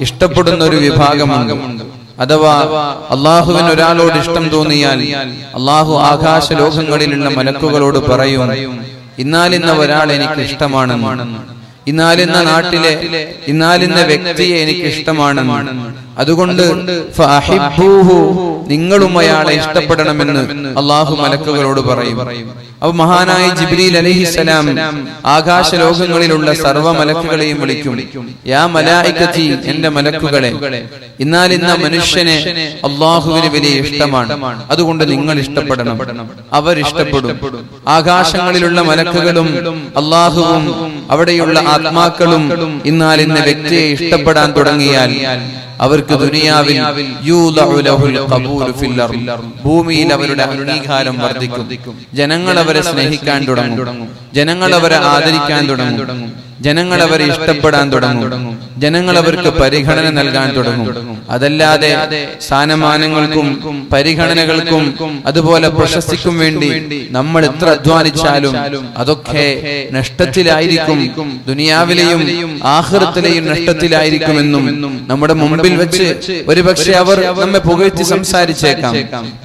ഇഷ്ടപ്പെടുന്ന ഒരു വിഭാഗമുണ്ട്. അഥവാ അള്ളാഹുവിന് ഒരാളോട് ഇഷ്ടം തോന്നിയാൽ അള്ളാഹു ആകാശ ലോകങ്ങളിലുള്ള മലക്കുകളോട് പറയും, ഇന്നാലിന്ന ഒരാൾ എനിക്ക് ഇഷ്ടമാണെന്ന്, ഇന്നാലിന്ന നാട്ടിലെ ഇന്നാലിന്ന വ്യക്തിയെ എനിക്ക് ഇഷ്ടമാണെന്ന്, അതുകൊണ്ട് നിങ്ങളും അയാളെ ഇഷ്ടപ്പെടണമെന്ന് അള്ളാഹു മലക്കുകളോട് പറയും. അപ്പൊ മഹാനായ ജിബ്രീൽ അലൈഹിസ്സലാം ആകാശ ലോകങ്ങളിലുള്ള സർവ്വ മലക്കുകളെയും വിളിക്കും, യാ മലായികതി, എന്റെ മലക്കുകളെ, ഇന്നാലിന്ന മനുഷ്യനെ അള്ളാഹുവിന് വലിയ ഇഷ്ടമാണ്, അതുകൊണ്ട് നിങ്ങൾ ഇഷ്ടപ്പെടണം. അവർ ഇഷ്ടപ്പെടും. ആകാശങ്ങളിലുള്ള മലക്കുകളും അള്ളാഹുവും അവിടെയുള്ള ആത്മാക്കളും ഇന്നാലിന്ന വ്യക്തിയെ ഇഷ്ടപ്പെടാൻ തുടങ്ങിയാൽ അവർക്ക് ദുനിയാവിൽ ഭൂമിയിൽ അവരുടെ അംഗീകാരം വർദ്ധിക്കും. ജനങ്ങൾ അവരെ സ്നേഹിക്കാൻ തുടങ്ങും, ജനങ്ങൾ അവരെ ആദരിക്കാൻ തുടങ്ങും, ജനങ്ങൾ അവരെ ഇഷ്ടപ്പെടാൻ തുടങ്ങും, ജനങ്ങൾ അവർക്ക് പരിഗണന നൽകാൻ തുടങ്ങും. അതല്ലാതെ സ്ഥാനമാനങ്ങൾക്കും പരിഗണനകൾക്കും അതുപോലെ പ്രശസ്തിക്കും വേണ്ടി നമ്മൾ എത്ര അധ്വാനിച്ചാലും അതൊക്കെ നഷ്ടത്തിലായിരിക്കും. ദുനിയാവിലെയും ആഖിറത്തിലെയും നഷ്ടത്തിലായിരിക്കുമെന്നും നമ്മുടെ മുമ്പിൽ വെച്ച് ഒരുപക്ഷെ അവർ നമ്മെ പുകഴ്ത്തി സംസാരിച്ചേക്കാം,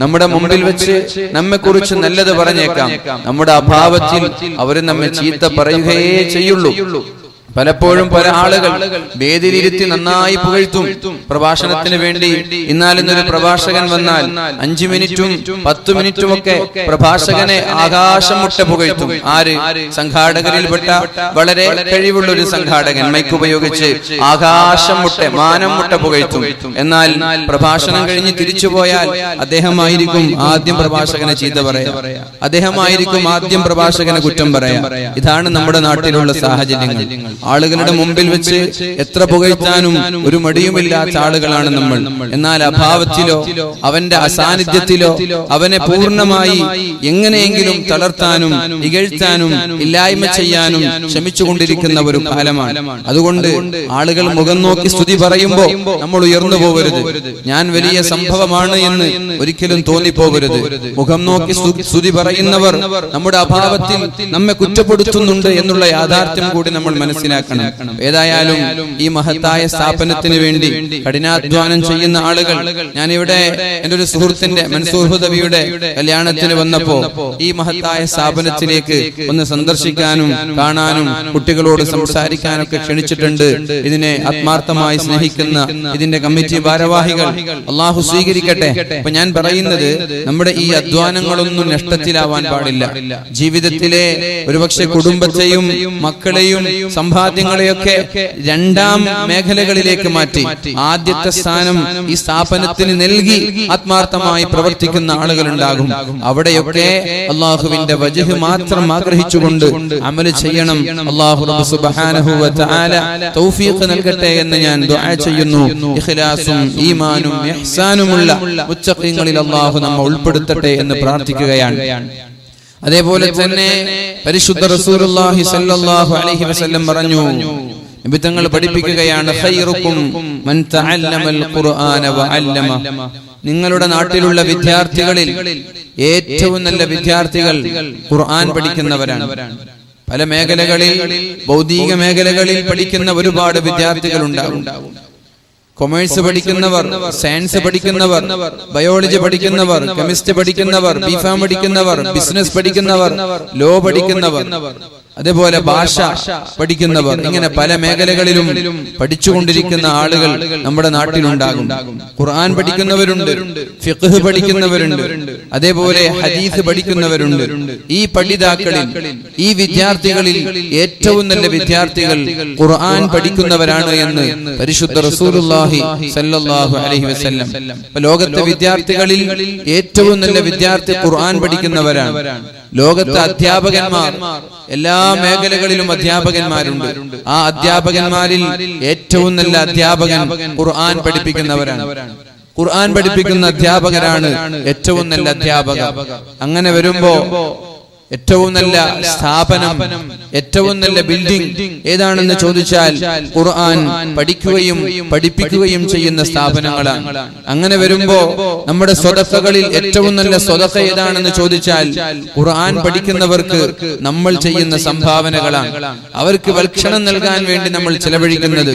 നമ്മുടെ മുമ്പിൽ വെച്ച് നമ്മെ കുറിച്ച് നല്ലത് പറഞ്ഞേക്കാം, നമ്മുടെ അഭാവത്തിൽ അവർ നമ്മെ ചീത്ത പറയുകയേ ചെയ്യുള്ളൂ. പലപ്പോഴും പല ആളുകൾ വേദിയിലിരുത്തി നന്നായി പുകഴ്ത്തും. പ്രഭാഷണത്തിന് വേണ്ടി ഇന്നാലിന്നൊരു പ്രഭാഷകൻ വന്നാൽ 5 മിനിറ്റും 10 മിനിറ്റും ഒക്കെ പ്രഭാഷകനെ ആകാശം മുട്ട പുകഴ്ത്തും. ആര്? സംഘാടകരിൽപ്പെട്ട വളരെ കഴിവുള്ള ഒരു സംഘാടകൻ മൈക്ക് ഉപയോഗിച്ച് ആകാശം മുട്ട, മാനം മുട്ട പുകഴ്ത്തും. എന്നാൽ പ്രഭാഷണം കഴിഞ്ഞ് തിരിച്ചുപോയാൽ അദ്ദേഹമായിരിക്കും ആദ്യം പ്രഭാഷകനെ ചീത്ത പറയാ, അദ്ദേഹമായിരിക്കും ആദ്യം പ്രഭാഷകനെ കുറ്റം പറയാ. ഇതാണ് നമ്മുടെ നാട്ടിലുള്ള സാഹചര്യങ്ങൾ. ആളുകളുടെ മുമ്പിൽ വെച്ച് എത്ര പുകഴ്ത്താനും ഒരു മടിയുമില്ലാത്ത ആളുകളാണ് നമ്മൾ. എന്നാൽ അഭാവത്തിലോ അവന്റെ അസാന്നിധ്യത്തിലോ അവനെ പൂർണ്ണമായി എങ്ങനെയെങ്കിലും തളർത്താനും ഇകഴ്ത്താനും ഇല്ലായ്മ ചെയ്യാനും ശ്രമിച്ചുകൊണ്ടിരിക്കുന്ന ഒരു കാലമാണ്. അതുകൊണ്ട് ആളുകൾ മുഖം നോക്കി സ്തുതി പറയുമ്പോൾ നമ്മൾ ഉയർന്നു പോകരുത്. ഞാൻ വലിയ സംഭവമാണ് എന്ന് ഒരിക്കലും തോന്നിപ്പോകരുത്. മുഖം നോക്കി സ്തുതി പറയുന്നവർ നമ്മുടെ അഭാവത്തിൽ നമ്മെ കുറ്റപ്പെടുത്തുന്നുണ്ട് എന്നുള്ള യാഥാർത്ഥ്യം കൂടി നമ്മൾ മനസ്സിലാക്കണം. ഏതായാലും ഈ മഹത്തായ സ്ഥാപനത്തിന് വേണ്ടി കഠിനാധ്വാനം ചെയ്യുന്ന ആളുകൾ, ഞാനിവിടെ എന്റെ ഒരു സുഹൃത്തിന്റെ മൻസൂർ ഹുദവിയുടെ കല്യാണത്തിന് വന്നപ്പോ ഈ മഹത്തായ സ്ഥാപനത്തിലേക്ക് ഒന്ന് സന്ദർശിക്കാനും കാണാനും കുട്ടികളോട് സംസാരിക്കാനൊക്കെ ക്ഷണിച്ചിട്ടുണ്ട്. ഇതിനെ ആത്മാർത്ഥമായി സ്നേഹിക്കുന്ന ഇതിന്റെ കമ്മിറ്റി ഭാരവാഹികൾ അള്ളാഹു സ്വീകരിക്കട്ടെ. അപ്പൊ ഞാൻ പറയുന്നത്, നമ്മുടെ ഈ അധ്വാനങ്ങളൊന്നും നഷ്ടത്തിലാവാൻ പാടില്ല. ജീവിതത്തിലെ ഒരുപക്ഷെ കുടുംബത്തെയും മക്കളെയും സമ്പാദ്യങ്ങളെയൊക്കെ രണ്ടാം മേഖലകളിലേക്ക് മാറ്റി ആദ്യത്തെ സ്ഥാനം ഈ സ്ഥാപനത്തിന് നൽകി ആത്മാർത്ഥമായി പ്രവർത്തിക്കുന്ന ആളുകളുണ്ടാകും. അവിടെയൊക്കെ അള്ളാഹുവിന്റെ വജ്ഹ് മാത്രം ആഗ്രഹിച്ചുകൊണ്ട് അമൽ ചെയ്യണം. അല്ലാഹു റബ്ബ് സുബ്ഹാനഹു വ തആല തൗഫീഖ് നൽകട്ടെ എന്ന് ഞാൻ ദുആ ചെയ്യുന്നു. ഇഖ്ലാസും ഈമാനും ഇഹ്സാനുമുള്ള മുത്തഖീങ്ങളിൽ അല്ലാഹു നമ്മെ ഉൾപ്പെടുത്തട്ടെ എന്ന് പ്രാർത്ഥിക്കുകയാണ്. അതേപോലെ തന്നെ പരിശുദ്ധ റസൂലുള്ളാഹി സ്വല്ലല്ലാഹു അലൈഹി വസല്ലം പറഞ്ഞു, നബി തങ്ങൾ പഠിപ്പിക്കുകയാണ്, ഖൈറുക്കും മൻ തഅല്ലമൽ ഖുർആന വഅല്ലമ. നിങ്ങളുടെ നാട്ടിലുള്ള വിദ്യാർത്ഥികളിൽ ഏറ്റവും നല്ല വിദ്യാർത്ഥികൾ ഖുർആൻ പഠിക്കുന്നവരാണ്. പല മേഖലകളിൽ, ഭൗതിക മേഖലകളിൽ പഠിക്കുന്ന ഒരുപാട് വിദ്യാർത്ഥികൾ ഉണ്ടാകും. കൊമേഴ്സ് പഠിക്കുന്നവർ, സയൻസ് പഠിക്കുന്നവർ, ബയോളജി പഠിക്കുന്നവർ, കെമിസ്ട്രി പഠിക്കുന്നവർ, ബിഫാം പഠിക്കുന്നവർ, ബിസിനസ് പഠിക്കുന്നവർ, ലോ പഠിക്കുന്നവർ, അതേപോലെ ഭാഷ പഠിക്കുന്നവർ, ഇങ്ങനെ പല മേഖലകളിലും പഠിച്ചുകൊണ്ടിരിക്കുന്ന ആളുകൾ നമ്മുടെ നാട്ടിലുണ്ടാകും. ഖുർആൻ പഠിക്കുന്നവരുണ്ട്, ഫിഖ്ഹ് പഠിക്കുന്നവരുണ്ട്, അതേപോലെ ഹദീസ് പഠിക്കുന്നവരുണ്ട്. ഈ പഠിതാക്കളിൽ, ഈ വിദ്യാർത്ഥികളിൽ ഏറ്റവും നല്ല വിദ്യാർത്ഥികൾ ഖുർആൻ പഠിക്കുന്നവരാണ് എന്ന് പരിശുദ്ധ റസൂലുള്ളാഹി സ്വല്ലല്ലാഹു അലൈഹി വസല്ലം. ലോകത്തെ വിദ്യാർത്ഥികളിൽ ഏറ്റവും നല്ല വിദ്യാർത്ഥി ഖുർആൻ പഠിക്കുന്നവരാണ്. ലോകത്തെ അധ്യാപകന്മാർ, എല്ലാ മേഖലകളിലും അധ്യാപകന്മാരുണ്ട്. ആ അധ്യാപകന്മാരിൽ ഏറ്റവും നല്ല അധ്യാപകൻ ഖുർആൻ പഠിപ്പിക്കുന്നവരാണ്. ഖുർആൻ പഠിപ്പിക്കുന്ന അധ്യാപകരാണ് ഏറ്റവും നല്ല അധ്യാപകർ. അങ്ങനെ വരുമ്പോ ഏറ്റവും നല്ല സ്ഥാപനം, ഏറ്റവും നല്ല ബിൽഡിംഗ് ഏതാണെന്ന് ചോദിച്ചാൽ ഖുർആൻ പഠിക്കുകയും പഠിപ്പിക്കുകയും ചെയ്യുന്ന സ്ഥാപനങ്ങളാണ്. അങ്ങനെ വരുമ്പോ നമ്മുടെ സ്വതക്കകളിൽ ഏറ്റവും നല്ല സ്വതക്ക ഏതാണെന്ന് ചോദിച്ചാൽ ഖുർആൻ പഠിക്കുന്നവർക്ക് നമ്മൾ ചെയ്യുന്ന സംഭാവനകളാണ്. അവർക്ക് ഭക്ഷണം നൽകാൻ വേണ്ടി നമ്മൾ ചെലവഴിക്കുന്നത്,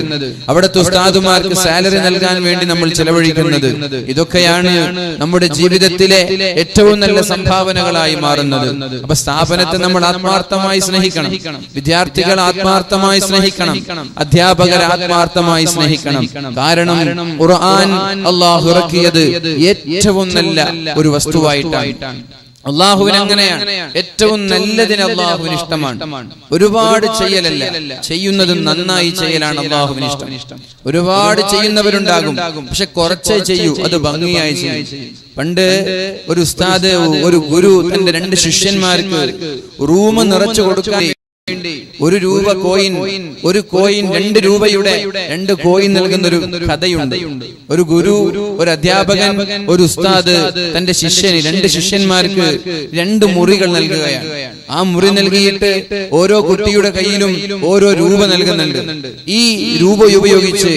അവിടുത്തെ ഉസ്താദുമാർക്ക് സാലറി നൽകാൻ വേണ്ടി നമ്മൾ ചെലവഴിക്കുന്നത്, ഇതൊക്കെയാണ് നമ്മുടെ ജീവിതത്തിലെ ഏറ്റവും നല്ല സംഭാവനകളായി മാറുന്നത്. അപ്പൊ സ്ഥാപനത്തെ നമ്മൾ ആത്മാർത്ഥമായി സ്നേഹിക്കണം, വിദ്യാർത്ഥികൾ ആത്മാർത്ഥമായി സ്നേഹിക്കണം, അധ്യാപകർ ആത്മാർത്ഥമായി സ്നേഹിക്കണം. കാരണം ഖുർആൻ അല്ലാഹു ഇറക്കിയത് ഏറ്റവും നല്ല ഒരു വസ്തുവായിട്ടാണ്. അള്ളാഹുവിന് അങ്ങനെയാണ്, ഏറ്റവും നല്ലതിന് അള്ളാഹുവിന് ഇഷ്ടമാണ്. ഒരുപാട് ചെയ്യലല്ല, ചെയ്യുന്നത് നന്നായി ചെയ്യലാണ് അള്ളാഹുവിന് ഇഷ്ടം. ഒരുപാട് ചെയ്യുന്നവരുണ്ടാകും, പക്ഷെ കുറച്ചേ ചെയ്യൂ, അത് ഭംഗിയായി ചെയ്യും. പണ്ട് ഒരു ഉസ്താദ്, ഒരു ഗുരു തന്റെ 2 ശിഷ്യന്മാർക്ക് റൂം നിറച്ചു കൊടുക്കാൻ ₹1 കോയിൻ, ഒരു കോയിൻ 2 രൂപയുടെ 2 കോയിൻ നൽകുന്ന ഒരു കഥയുണ്ട്. ഒരു ഗുരു, ഒരു അധ്യാപകൻ, ഒരു ഉസ്താദ് തന്റെ ശിഷ്യന് 2 ശിഷ്യന്മാർക്ക് 2 മുറികൾ നൽകുകയാണ്. ആ മുറി നൽകിയിട്ട് ഓരോ കുട്ടിയുടെ കയ്യിലും ഓരോ രൂപ നൽകുന്നുണ്ട്. ഈ രൂപ ഉപയോഗിച്ച്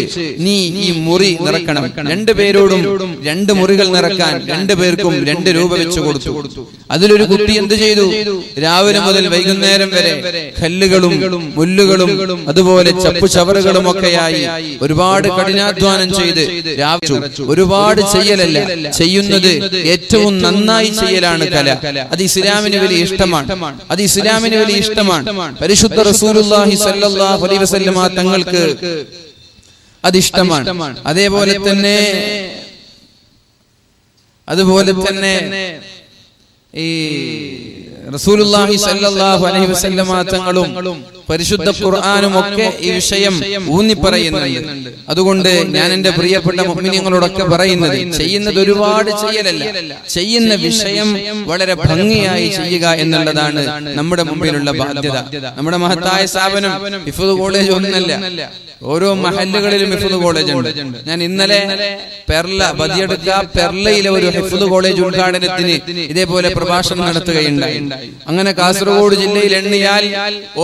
നീ ഈ മുറി നിറക്കണം. 2 പേരോടും 2 മുറികൾ നിറക്കാൻ 2 പേർക്കും 2 രൂപ വെച്ച് കൊടുത്തു. അതിലൊരു കുട്ടി എന്ത് ചെയ്തു? രാവിലെ മുതൽ വൈകുന്നേരം വരെ കല്ലുകളും മുല്ലുകളും അതുപോലെ ചപ്പുചവറുകളും ഒക്കെയായി ഒരുപാട് കഠിനാധ്വാനം ചെയ്ത് ഒരുപാട് ചെയ്യലല്ല, ചെയ്യുന്നത് ഏറ്റവും നന്നായി ചെയ്യലാണ് കല. അത് ഇസ്ലാമിന് വലിയ ഇഷ്ടമാണ്, അത് ഇസ്ലാമിന് വലിയ ഇഷ്ടമാണ്. പരിശുദ്ധ റസൂലുള്ളാഹി സ്വല്ലല്ലാഹു അലൈഹി വസല്ലമ തങ്ങൾക്ക് അതിഷ്ടമാണ്. അതുപോലെ തന്നെ ഈ റസൂലുള്ളാഹി സ്വല്ലല്ലാഹു അലൈഹി വസല്ലമ തങ്ങളും പരിശുദ്ധ ഖുർആനും ഒക്കെ ഈ വിഷയം ഊന്നി പറയുന്നുണ്ട്. അതുകൊണ്ട് ഞാൻ എന്റെ പ്രിയപ്പെട്ട മുഅ്മിനീങ്ങളോടൊക്കെ പറയുന്നത്, ചെയ്യുന്നത് ഒരുപാട് ചെയ്യലല്ല, ചെയ്യുന്ന വിഷയം വളരെ ഭംഗിയായി ചെയ്യുക എന്നുള്ളതാണ് നമ്മുടെ മുമ്പിലുള്ള ബാധ്യത. നമ്മുടെ മഹത്തായ സ്ഥാപനം ഹിഫ്ദ് കോളേജ് ഒന്നല്ല, ഓരോ മഹല്ലുകളിലും ഹിഫ്ദ് കോളേജ് ഉണ്ട്. ഞാൻ ഇന്നലെ പെർലയിലെ ഒരു ഹിഫ്ദ് കോളേജ് ഉദ്ഘാടനത്തിന് ഇതേപോലെ പ്രഭാഷണം നടത്തുകയുണ്ടായി. അങ്ങനെ കാസർഗോഡ് ജില്ലയിൽ എണ്ണിയാൽ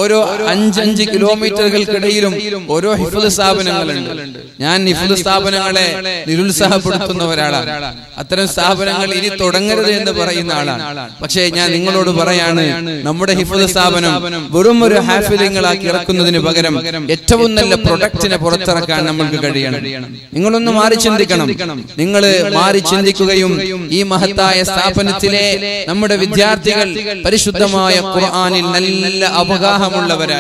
ഓരോ 5 കിലോമീറ്ററുകൾക്കിടയിലും ഓരോ ഹിഫ്ദ് സ്ഥാപനങ്ങളുണ്ട്. ഞാൻ ഹിഫ്ദ് സ്ഥാപനങ്ങളെ നിരുത്സാഹപ്പെടുത്തുന്ന ഒരാളാണ്. അത്തരം സ്ഥാപനങ്ങൾ ഇനി തുടങ്ങരുത് എന്ന് പറയുന്ന ആളാണ്. പക്ഷേ ഞാൻ നിങ്ങളോട് പറയാണ്, നമ്മുടെ ഹിഫ്ദ് സ്ഥാപനം വെറും ഒരു ഹാഫിലിങ്ങളാക്കി ഇറക്കുന്നതിന് പകരം ഏറ്റവും നല്ല പ്രൊഡക്റ്റിനെ പുറത്തിറക്കാൻ നമ്മൾക്ക് കഴിയണം. നിങ്ങളൊന്ന് മാറി ചിന്തിക്കണം. നിങ്ങൾ മാറി ചിന്തിക്കുകയും ഈ മഹത്തായ സ്ഥാപനത്തിലെ നമ്മുടെ വിദ്യാർത്ഥികൾ പരിശുദ്ധമായ ഖുർആനിൽ നല്ല അവഗാഹമുള്ളവരായി,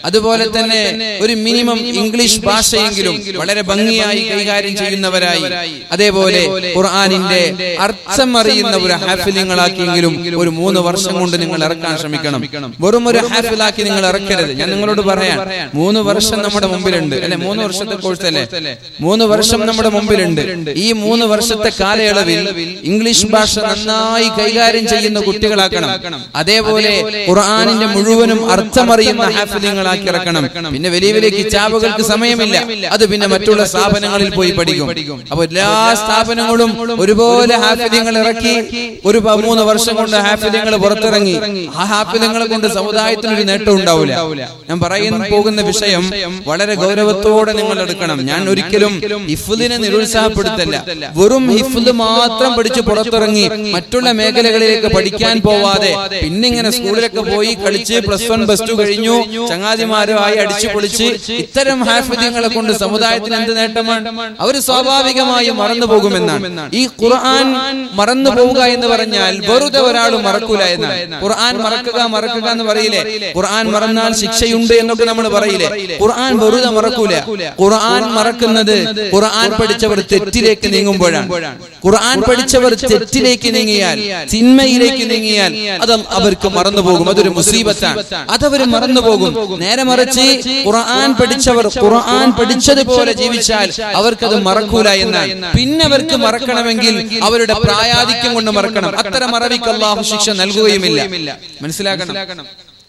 അതുപോലെ തന്നെ ഒരു മിനിമം ഇംഗ്ലീഷ് ഭാഷയെങ്കിലും വളരെ ഭംഗിയായി കൈകാര്യം ചെയ്യുന്നവരായി, അതേപോലെ ഖുർആനിന്റെ അർത്ഥം അറിയുന്ന ഒരു ഹാഫിലിങ്ങളാക്കിയെങ്കിലും ഒരു 3 വർഷം കൊണ്ട് നിങ്ങൾ ഇറക്കാൻ ശ്രമിക്കണം. വെറും ഒരു ഹാഫിലാക്കി നിങ്ങൾ ഇറക്കരുത്. ഞാൻ നിങ്ങളോട് പറയാം, 3 വർഷം നമ്മുടെ മുമ്പിലുണ്ട്, അല്ലെ? 3 വർഷത്തെ കോഴ്സ് അല്ലേ? 3 വർഷം നമ്മുടെ മുമ്പിലുണ്ട്. ഈ 3 വർഷത്തെ കാലയളവിൽ ഇംഗ്ലീഷ് ഭാഷ നന്നായി കൈകാര്യം ചെയ്യുന്ന കുട്ടികളാക്കണം. അതേപോലെ ഖുർആനിന്റെ മുഴുവനും അർത്ഥമറിയുന്ന ഹാഫിലിങ്ങളാക്കി ഇറക്കണം. പിന്നെ വലിയ വലിയ കിതാബുകൾക്ക് സമയമില്ല, അത് പിന്നെ മറ്റുള്ള സ്ഥാപനങ്ങളിൽ പോയി പഠിക്കും. അപ്പൊ എല്ലാ സ്ഥാപനങ്ങളും ഒരുപോലെ ഹാഫിലിങ്ങൾ ഇറക്കി ഒരു 3 വർഷം കൊണ്ട് ഹാഫിലിങ്ങൾ പുറത്തിറങ്ങി. ആ ഹാഫിലിങ്ങളെ കൊണ്ട് സമുദായത്തിനൊരു നേട്ടം ഉണ്ടാവില്ല. ഞാൻ പോകുന്ന വിഷയം വളരെ ഗൗരവത്തോടെ നിങ്ങൾ എടുക്കണം. ഞാൻ ഒരിക്കലും ഹിഫ്ദിനെ നിരുത്സാഹപ്പെടുത്തല്ല. വെറും ഹിഫ്ദ് മാത്രം പഠിച്ച് പുറത്തിറങ്ങി മറ്റുള്ള മേഖലകളിലേക്ക് പഠിക്കാൻ പോവാതെ പിന്നെ ഇങ്ങനെ സ്കൂളിലൊക്കെ പോയി കളിച്ച് +1 +2 കഴിഞ്ഞു ചങ്ങാതിമാരുമായി അടിച്ചു പൊളിച്ച് ഇത്തരം ഹാഫിദുകളെ കൊണ്ട് സമുദായത്തിന് എന്ത് നേട്ടമാണ്? അവർ സ്വാഭാവികമായും മറന്നു പോകുമെന്നാണ്. ഈ ഖുർആൻ മറന്നു പോവുക എന്ന് പറഞ്ഞാൽ വെറുതെ ഒരാൾ മറക്കൂല എന്നാണ്. ഖുർആൻ മറക്കുക എന്ന് പറയില്ലേ? ഖുർആൻ മറന്നാൽ ശിക്ഷയുണ്ട് എന്നൊക്കെ നമ്മൾ പറയില്ലേ? ഖുർആൻ വെറുതെ മറക്കൂല. ഖുർആൻ മറക്കുന്നത് ഖുർആൻ പഠിച്ചവർ തെറ്റിലേക്ക് നീങ്ങുമ്പോഴാണ്. ഖുർആൻ പഠിച്ചവർ തെറ്റിലേക്ക് നീങ്ങിയാൽ, തിന്മയിലേക്ക് നീങ്ങിയാൽ അത് അവർക്ക് മറന്നുപോകും. അതൊരു മുസീബത്താണ്, അതവർ മറന്നുപോകും. നേരെ മറിച്ച് ഖുർആൻ പഠിച്ചവർ ഖുർആൻ പഠിച്ചതുപോലെ ജീവിച്ചാൽ അവർക്കത് മറക്കൂല എന്നാണ്. പിന്നെ അവർക്ക് മറക്കണമെങ്കിൽ അവരുടെ പ്രായാധിക്യം കൊണ്ട് മറക്കണം. അത്തരം മറവിക്ക് അല്ലാഹു ശിക്ഷ നൽകുകയുമില്ല. മനസ്സിലാക്കണം.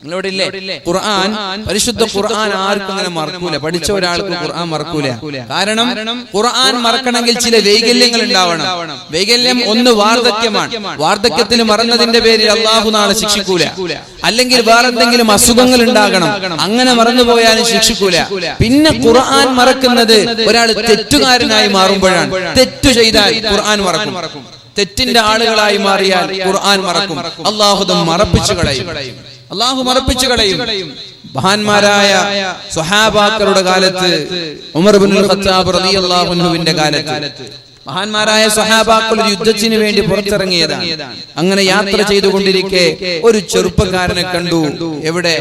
നിങ്ങളോടില്ലേ ഖുർആൻ, പരിശുദ്ധ ഖുർആൻ ആർക്കും അങ്ങനെ മറക്കൂല. പഠിച്ച ഒരാൾക്ക് ഖുർആൻ മറക്കൂല. കാരണം ഖുർആൻ മറക്കണമെങ്കിൽ ചില വൈകല്യങ്ങൾ ഉണ്ടാവണം. വൈകല്യം ഒന്ന് വാർദ്ധക്യമാണ്. വാർദ്ധക്യത്തിന് മറന്നതിന്റെ പേരിൽ അള്ളാഹു നാളെ ശിക്ഷിക്കൂല. അല്ലെങ്കിൽ വേറെ എന്തെങ്കിലും അസുഖങ്ങൾ ഉണ്ടാകണം, അങ്ങനെ മറന്നുപോയാലും ശിക്ഷിക്കൂല. പിന്നെ ഖുർആൻ മറക്കുന്നത് ഒരാൾ തെറ്റുകാരനായി മാറുമ്പോഴാണ്. തെറ്റു ചെയ്താൽ ഖുർആൻ മറക്കും. തെറ്റിന്റെ ആളുകളായി മാറിയാൽ ഖുർആൻ മറക്കും. അള്ളാഹു മറപ്പിച്ചു കളയും. അള്ളാഹു മറപ്പിച്ചു കളയും. മഹാന്മാരായ സ്വഹാബാക്കളുടെ കാലത്ത്, ഉമർ ഇബ്നുൽ ഖത്താബ് റളിയല്ലാഹു അൻഹുവിന്റെ കാലത്ത് മഹാന്മാരായ സ്വഹാബാക്കൾ യുദ്ധത്തിന് വേണ്ടി പുറത്തിറങ്ങിയതാണ്. അങ്ങനെ യാത്ര ചെയ്തുകൊണ്ടിരിക്കെ ഒരു ചെറുപ്പക്കാരനെ കണ്ടു. എവിടെ?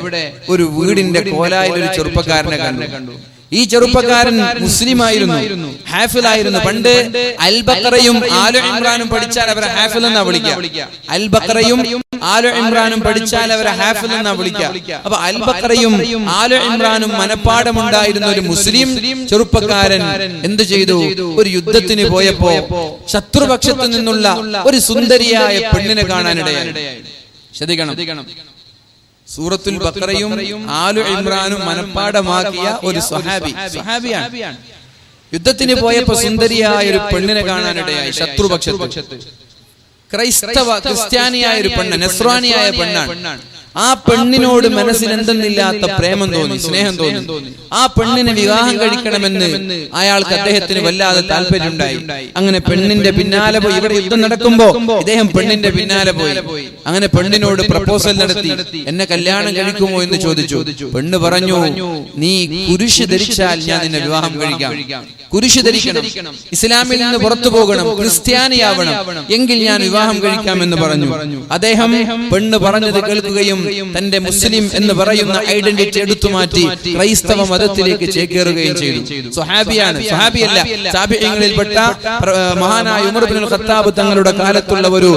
ഒരു വീടിന്റെ കോലായിൽ ഒരു ചെറുപ്പക്കാരനെ കണ്ടു. ഈ ചെറുപ്പക്കാരൻ മുസ്ലിമായിരുന്നു, ഹാഫിലായിരുന്നു. പണ്ട് അൽ ബഖറയും ആലു ഇമ്രാനും പഠിച്ചാൽ അവരെ ഹാഫിൽ എന്നാ വിളിക്കുക. അൽ ബഖറയും ആലു ഇമ്രാനും പഠിച്ചാൽ അവരെ ഹാഫിൽ എന്നാ വിളിക്കുക. അപ്പൊ അൽ ബഖറയും ആലു ഇമ്രാനും മനപ്പാഠമുണ്ടായിരുന്ന ഒരു മുസ്ലിം ചെറുപ്പക്കാരൻ എന്ത് ചെയ്തു? ഒരു യുദ്ധത്തിന് പോയപ്പോ ശത്രുപക്ഷത്തു നിന്നുള്ള ഒരു സുന്ദരിയായ പെണ്ണിനെ കാണാനിടയായി. ശ്രദ്ധിക്കണം, സൂറത്തുൽ ബഖറയും ആലു ഇമ്രാനും മനപ്പാഠമാക്കിയ ഒരു സ്വഹാബിയാണ്. യുദ്ധത്തിന് പോയപ്പോ സുന്ദരിയായ ഒരു പെണ്ണിനെ കാണാനിടയായി. ശത്രുപക്ഷത്ത് ക്രിസ്ത്യാനിയായ ഒരു പെണ്ണ്, നസ്രാനിയായ പെണ്ണാണ്. ആ പെണ്ണിനോട് മനസ്സിൽ എന്തെന്നില്ലാത്ത പ്രേമം തോന്നി, സ്നേഹം തോന്നി. ആ പെണ്ണിനെ വിവാഹം കഴിക്കണമെന്ന് അയാൾക്ക് അദ്ദേഹത്തിന് വല്ലാതെ താല്പര്യമുണ്ടായി. അങ്ങനെ പെണ്ണിന്റെ പിന്നാലെ പോയി. ഇവിടെ യുദ്ധം നടക്കുമ്പോ ഇദ്ദേഹം പെണ്ണിന്റെ പിന്നാലെ പോയി. അങ്ങനെ പെണ്ണിനോട് പ്രപ്പോസൽ നടത്തി, എന്നെ കല്യാണം കഴിക്കുമോ എന്ന് ചോദിച്ചു. പെണ്ണ് പറഞ്ഞു, നീ കുരിശ് ധരിച്ചാൽ ഞാൻ നിന്നെ വിവാഹം കഴിക്കാം. കുരിശ് ധരിക്കണം, ഇസ്ലാമിൽ നിന്ന് പുറത്തു പോകണം, ക്രിസ്ത്യാനിയാവണം, എങ്കിൽ ഞാൻ വിവാഹം കഴിക്കാമെന്ന് പറഞ്ഞു. അദ്ദേഹം പെണ്ണ് പറഞ്ഞത് കേൾക്കുകയും തന്റെ മുസ്ലിം എന്ന് പറയുന്ന ഐഡന്റിറ്റി എടുത്തുമാറ്റി ക്രൈസ്തവ മതത്തിലേക്ക് ചേക്കേറുകയും ചെയ്തു. സ്വഹാബിയാണ്, സ്വഹാബിയല്ല, താബിഈങ്ങളിൽപ്പെട്ട മഹാനായ ഉമർ ഇബ്നുൽ ഖത്താബ് തങ്ങളുടെ കാലത്തുള്ള ഒരു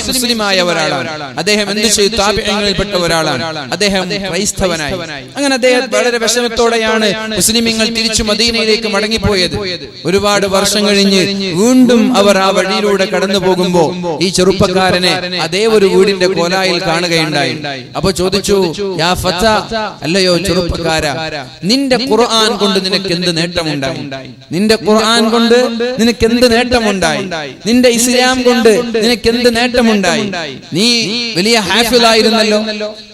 മുസ്ലിമായ ഒരാളാണ്. അദ്ദേഹം എന്ത് ചെയ്തു? താബിഈങ്ങളിൽപ്പെട്ട ഒരാളാണ്. അദ്ദേഹം ക്രൈസ്തവനായി. അങ്ങനെ അദ്ദേഹം വളരെ വിഷമത്തോടെയാണ് മുസ്ലിമീങ്ങൾ തിരിച്ചു മദീനയിലേക്ക് മടങ്ങിപ്പോയത്. ഒരുപാട് വർഷം കഴിഞ്ഞ് വീണ്ടും അവർ ആ വഴിയിലൂടെ കടന്നു പോകുമ്പോ ഈ ചെറുപ്പക്കാരനെ അതേ ഒരു വീടിന്റെ കോലായിൽ കാണുകയുണ്ടായി. അപ്പൊ ചോദിച്ചു, യാ ഫത, അല്ലയോ ചെറുപ്പക്കാരാ, നിന്റെ ഖുർആൻ കൊണ്ട് നിനക്ക് എന്ത് നേട്ടമുണ്ടായി? നിന്റെ ഖുർആൻ കൊണ്ട് നിനക്ക് എന്ത് നേട്ടമുണ്ടായി? നിന്റെ ഇസ്ലാം കൊണ്ട് നിനക്ക് എന്ത് നേട്ടമുണ്ടായി? നീ വലിയ ഹാഫിളായിരുന്നല്ലോ,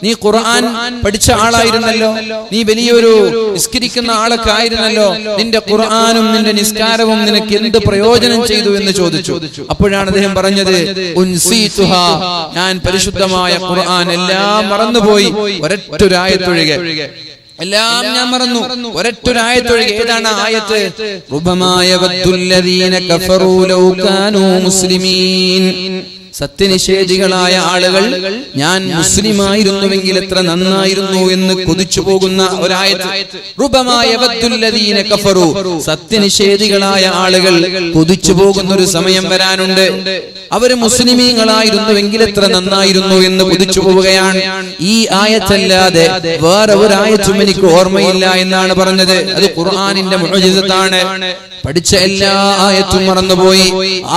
നീ ഖുർആൻ പഠിച്ച ആളായിരുന്നല്ലോ, നീ വലിയൊരു നിസ്കരിക്കുന്ന ആളൊക്കെ ആയിരുന്നല്ലോ. നിന്റെ ഖുർആനും നിന്റെ നിസ്കാരവും നിനക്ക് എന്ത് പ്രയോജനം ചെയ്തു എന്ന് ചോദിച്ചു. അപ്പോഴാണ് അദ്ദേഹം പറഞ്ഞത്, ഉൻസീതുഹാ, ഞാൻ പരിശുദ്ധമായ ഖുർആൻ എല്ലാം മറന്നുപോയി, ഒരൊറ്റൊരായത്തൊഴികെ എല്ലാം ഞാൻ മറന്നു, ഒരൊറ്റൊരായത്തൊഴികെ. ഏതാണ് ആയത്ത്? റുബമായ വദ്ദുല്ലദീന കഫറൂ ലൗ കാനൂ മുസ്ലിമീൻ. സത്യനിഷേധികളായ ആളുകൾ ഞാൻ മുസ്ലിമായിരുന്നുവെങ്കിൽ എത്ര നന്നായിരുന്നു എന്ന് കൊതിച്ചു പോകുന്ന ഒരായത്ത്. റുബമായ വദ്ദുല്ലദീന കഫറൂ, സത്യനിഷേധികളായ ആളുകൾ കൊതിച്ചു പോകുന്ന ഒരു സമയം വരാനുണ്ട്. അവര് മുസ്ലിമീങ്ങളായിരുന്നുവെങ്കിൽ എത്ര നന്നായിരുന്നു എന്ന് കൊതിച്ചു പോവുകയാണ്. ഈ ആയത്തല്ലാതെ വേറെ ഒരു ആയത്തും എനിക്ക് ഓർമ്മയില്ല എന്നാണ് പറഞ്ഞത്. അത് ഖുർആനിന്റെ മുഅ്ജിസത്താണ്. പഠിച്ച എല്ലാ ആയത്തും മറന്നുപോയി.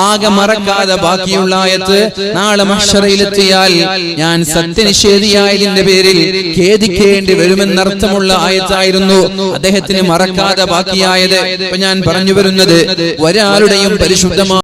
ആകെ മറക്കാതെ ബാക്കിയുള്ള ആയത്ത് നാളെ മഹ്ശറയിലെത്തിയാൽ ഞാൻ സത്യനിഷേധിയായതിന്റെ പേരിൽ ഖേദിക്കേണ്ടി വരുമെന്നർത്ഥമുള്ള ആയത്തായിരുന്നു അദ്ദേഹത്തിന് മറക്കാതെ ബാക്കിയായത്. ഇപ്പൊ ഞാൻ പറഞ്ഞു വരുന്നത്, ഒരാളുടെയും പരിശുദ്ധമായ